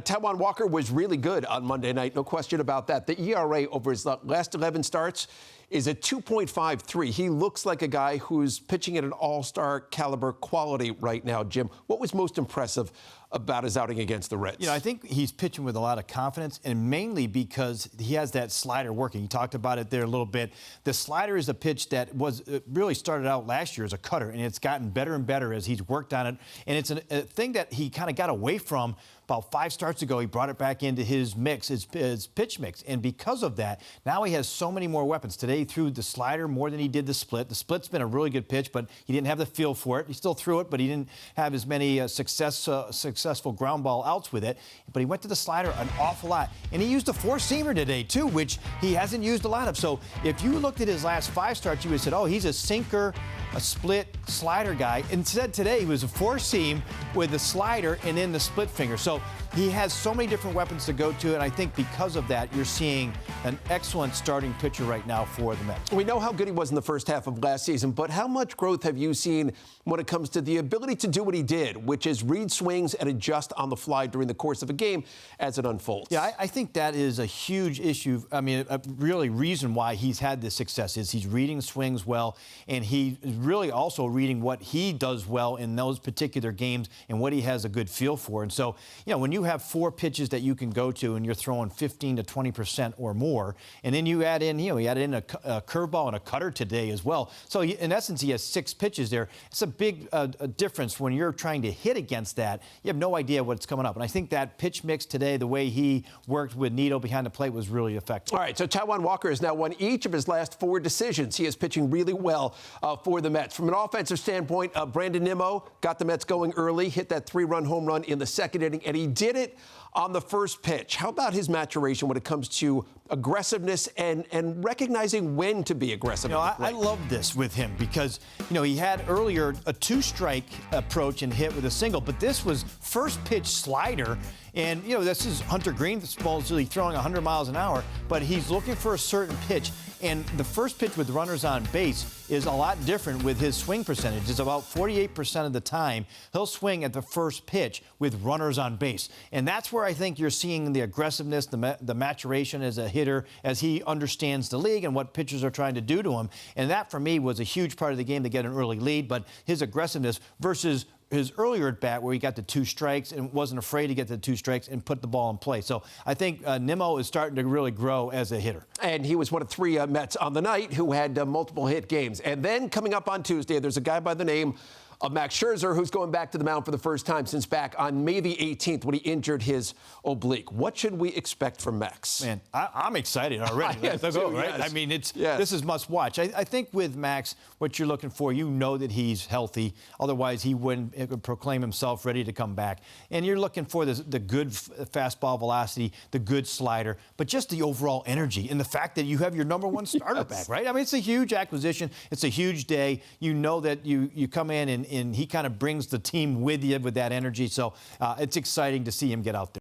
Taijuan Walker was really good on Monday night, no question about that. The ERA over his last 11 starts is at 2.53. He looks like a guy who's pitching at an all-star caliber quality right now. Jim, what was most impressive about his outing against the Reds? You know, I think he's pitching with a lot of confidence, and mainly because he has that slider working. You talked about it there a little bit. The slider is a pitch that was really started out last year as a cutter, and it's gotten better and better as he's worked on it. And it's a thing that he kind of got away from about 5 starts ago. He brought it back into his mix, his pitch mix. And because of that, now he has so many more weapons. Today he threw the slider more than he did the split. The split's been a really good pitch, but he didn't have the feel for it. He still threw it, but he didn't have as many successful ground ball outs with it. But he went to the slider an awful lot. And he used a four-seamer today, too, which he hasn't used a lot of. So if you looked at his last 5 starts, you would have said, oh, he's a sinker, a split slider guy. Instead, today he was a four-seam with the slider and then the split finger. So he has so many different weapons to go to, and I think because of that, you're seeing an excellent starting pitcher right now for the Mets. We know how good he was in the first half of last season, but how much growth have you seen when it comes to the ability to do what he did, which is read swings and adjust on the fly during the course of a game as it unfolds? Yeah, I think that is a huge issue. I mean, a really reason why he's had this success is he's reading swings well, and he is really also reading what he does well in those particular games and what he has a good feel for. And so, you know, when you have 4 pitches that you can go to and you're throwing 15 to 20% or more, and then you add in, he added in a curveball and a cutter today as well. So in essence, he has 6 pitches there. It's a big difference when you're trying to hit against that. You have no idea what's coming up. And I think that pitch mix today, the way he worked with Nito behind the plate, was really effective. All right, so Taijuan Walker has now won each of his last 4 decisions. He is pitching really well for the Mets. From an offensive standpoint, Brandon Nimmo got the Mets going early, hit that 3-run home run in the 2nd inning, and he did it on the first pitch. How about his maturation when it comes to aggressiveness and recognizing when to be aggressive? You know, I love this with him because, you know, he had earlier a 2-strike approach and hit with a single, but this was first pitch slider. And, you know, this is Hunter Green supposedly throwing 100 miles an hour, but he's looking for a certain pitch. And the first pitch with runners on base is a lot different with his swing percentage. It's about 48% of the time he'll swing at the first pitch with runners on base. And that's where I think you're seeing the aggressiveness, the maturation as a hitter, as he understands the league and what pitchers are trying to do to him. And that, for me, was a huge part of the game to get an early lead. But his aggressiveness versus his earlier at bat where he got the 2 strikes and wasn't afraid to get the 2 strikes and put the ball in play. So I think Nimmo is starting to really grow as a hitter. And he was one of 3 Mets on the night who had multiple hit games. And then coming up on Tuesday, there's a guy by the name of Max Scherzer, who's going back to the mound for the first time since back on May the 18th when he injured his oblique. What should we expect from Max? Man, I'm excited already. Let's go, right? Yes. I mean, this is must watch. I think with Max, what you're looking for, you know that he's healthy. Otherwise, he wouldn't proclaim himself ready to come back. And you're looking for the good fastball velocity, the good slider, but just the overall energy and the fact that you have your #1 starter back, right? I mean, it's a huge acquisition. It's a huge day. You know that you come in and he kind of brings the team with you with that energy. So it's exciting to see him get out there.